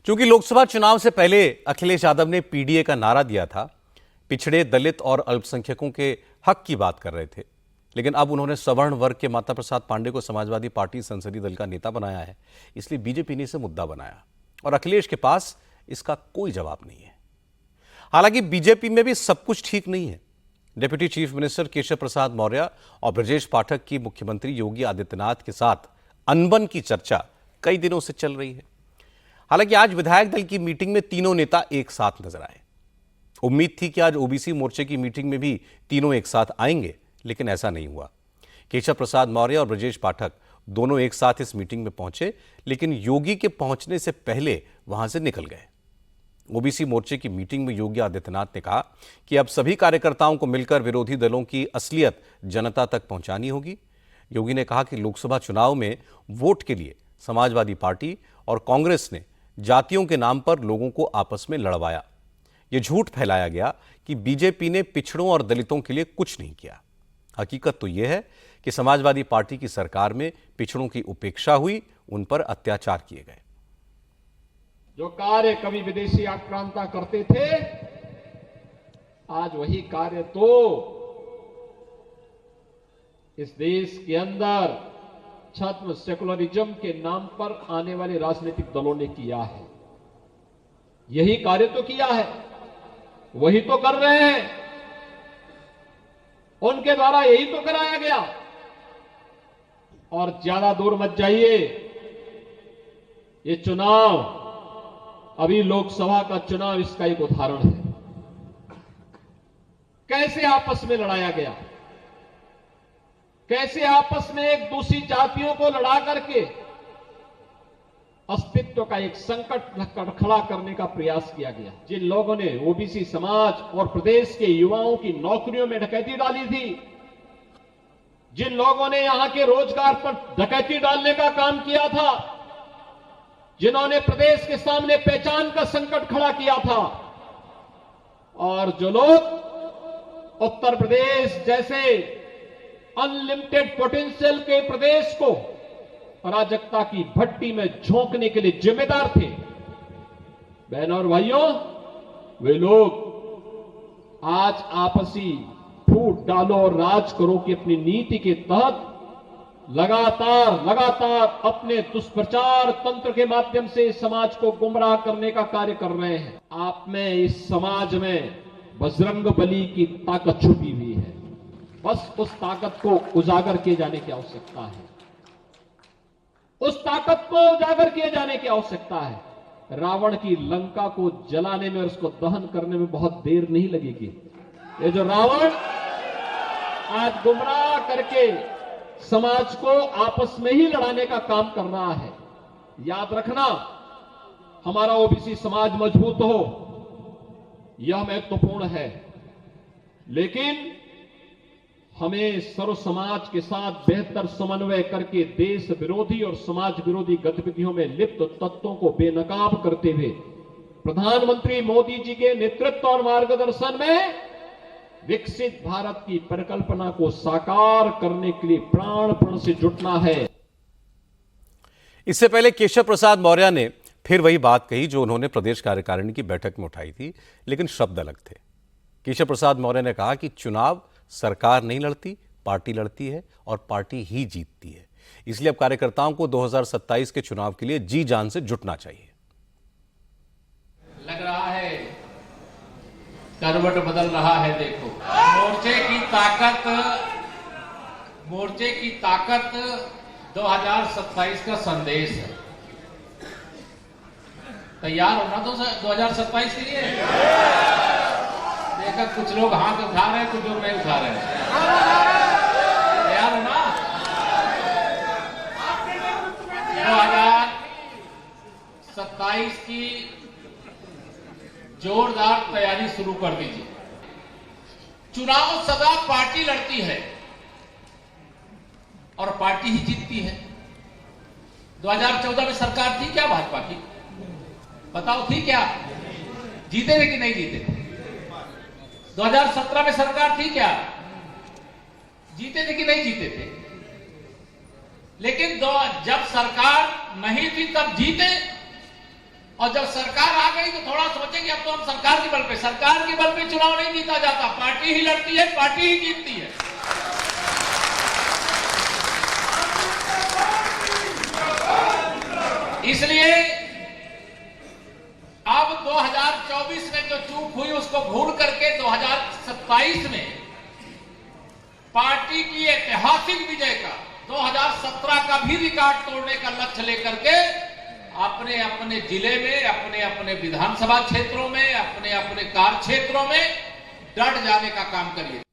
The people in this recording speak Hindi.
चूंकि लोकसभा चुनाव से पहले अखिलेश यादव ने पीडीए का नारा दिया था, पिछड़े, दलित और अल्पसंख्यकों के हक की बात कर रहे थे, लेकिन अब उन्होंने सवर्ण वर्ग के माता प्रसाद पांडे को समाजवादी पार्टी संसदीय दल का नेता बनाया है। इसलिए बीजेपी ने इसे मुद्दा बनाया और अखिलेश के पास इसका कोई जवाब नहीं है। हालांकि बीजेपी में भी सब कुछ ठीक नहीं है। Deputy chief minister Keshav Prasad Maurya और ब्रजेश पाठक की मुख्यमंत्री योगी आदित्यनाथ के साथ अनबन की चर्चा कई दिनों से चल रही है। हालांकि आज विधायक दल की मीटिंग में तीनों नेता एक साथ नजर आए। उम्मीद थी कि आज ओबीसी मोर्चे की मीटिंग में भी तीनों एक साथ आएंगे, लेकिन ऐसा नहीं हुआ। केशव प्रसाद मौर्य और ब्रजेश पाठक दोनों एक साथ इस मीटिंग में पहुंचे, लेकिन योगी के पहुंचने से पहले वहां से निकल गए। ओबीसी मोर्चे की मीटिंग में योगी आदित्यनाथ ने कहा कि अब सभी कार्यकर्ताओं को मिलकर विरोधी दलों की असलियत जनता तक पहुंचानी होगी। योगी ने कहा कि लोकसभा चुनाव में वोट के लिए समाजवादी पार्टी और कांग्रेस ने जातियों के नाम पर लोगों को आपस में लड़वाया। यह झूठ फैलाया गया कि बीजेपी ने पिछड़ों और दलितों के लिए कुछ नहीं किया। हकीकत तो यह है कि समाजवादी पार्टी की सरकार में पिछड़ों की उपेक्षा हुई, उन पर अत्याचार किए गए। जो कार्य कभी विदेशी आक्रांता करते थे, आज वही कार्य तो इस देश के अंदर छद्म सेकुलरिज्म के नाम पर आने वाले राजनीतिक दलों ने किया है। यही कार्य तो किया है, वही तो कर रहे हैं, उनके द्वारा यही तो कराया गया। और ज्यादा दूर मत जाइए, ये चुनाव, अभी लोकसभा का चुनाव इसका एक उदाहरण है। कैसे आपस में लड़ाया गया, कैसे आपस में एक दूसरी जातियों को लड़ा करके अस्तित्व का एक संकट खड़ा करने का प्रयास किया गया। जिन लोगों ने ओबीसी समाज और प्रदेश के युवाओं की नौकरियों में डकैती डाली थी, जिन लोगों ने यहां के रोजगार पर डकैती डालने का काम किया था, जिन्होंने प्रदेश के सामने पहचान का संकट खड़ा किया था, और जो लोग उत्तर प्रदेश जैसे अनलिमिटेड पोटेंशियल के प्रदेश को अराजकता की भट्टी में झोंकने के लिए जिम्मेदार थे, बहनों और भाइयों, वे लोग आज आपसी फूट डालो और राज करो की अपनी नीति के तहत लगातार अपने दुष्प्रचार तंत्र के माध्यम से समाज को गुमराह करने का कार्य कर रहे हैं। आप में, इस समाज में बजरंग बली की ताकत छुपी हुई है। बस उस ताकत को उजागर किए जाने की आवश्यकता है, उस ताकत को उजागर किए जाने की आवश्यकता है। रावण की लंका को जलाने में और उसको दहन करने में बहुत देर नहीं लगेगी। ये जो रावण आज गुमराह करके समाज को आपस में ही लड़ाने का काम कर रहा है, याद रखना, हमारा ओबीसी समाज मजबूत हो, यह महत्वपूर्ण है, लेकिन हमें सर्व समाज के साथ बेहतर समन्वय करके देश विरोधी और समाज विरोधी गतिविधियों में लिप्त तत्वों को बेनकाब करते हुए प्रधानमंत्री मोदी जी के नेतृत्व और मार्गदर्शन में विकसित भारत की परिकल्पना को साकार करने के लिए प्राणपण से जुटना है। इससे पहले केशव प्रसाद मौर्य ने फिर वही बात कही जो उन्होंने प्रदेश कार्यकारिणी की बैठक में उठाई थी, लेकिन शब्द अलग थे। केशव प्रसाद मौर्य ने कहा कि चुनाव सरकार नहीं लड़ती, पार्टी लड़ती है और पार्टी ही जीतती है। इसलिए अब कार्यकर्ताओं को 2027 के चुनाव के लिए जी जान से जुटना चाहिए। लग रहा है करवट बदल रहा है। देखो, मोर्चे की ताकत 2027 का संदेश है। तैयार होना तो 2027 के लिए। देखा कुछ लोग हाथ उठा रहे हैं, कुछ लोग नहीं उठा रहे हैं। तैयार हो ना? 2027 की जोरदार तैयारी शुरू कर दीजिए। चुनाव सदा पार्टी लड़ती है और पार्टी ही जीतती है। 2014 में सरकार थी क्या भाजपा की? बताओ, थी क्या? जीते थे कि नहीं जीते थे? 2017 में सरकार थी क्या? जीते थे कि नहीं जीते थे? लेकिन जब सरकार नहीं थी तब जीते, और जब सरकार आ गई तो थोड़ा सोचेंगे अब तो हम सरकार के बल पे चुनाव नहीं जीता जाता, पार्टी ही लड़ती है, पार्टी ही जीतती है। इसलिए अब 2024 में जो चूक हुई उसको भूल करके 2027 में पार्टी की ऐतिहासिक विजय का, 2017 का भी रिकॉर्ड तोड़ने का लक्ष्य लेकर के अपने अपने जिले में, अपने अपने विधानसभा क्षेत्रों में, अपने अपने कार्य क्षेत्रों में डट जाने का काम करिए।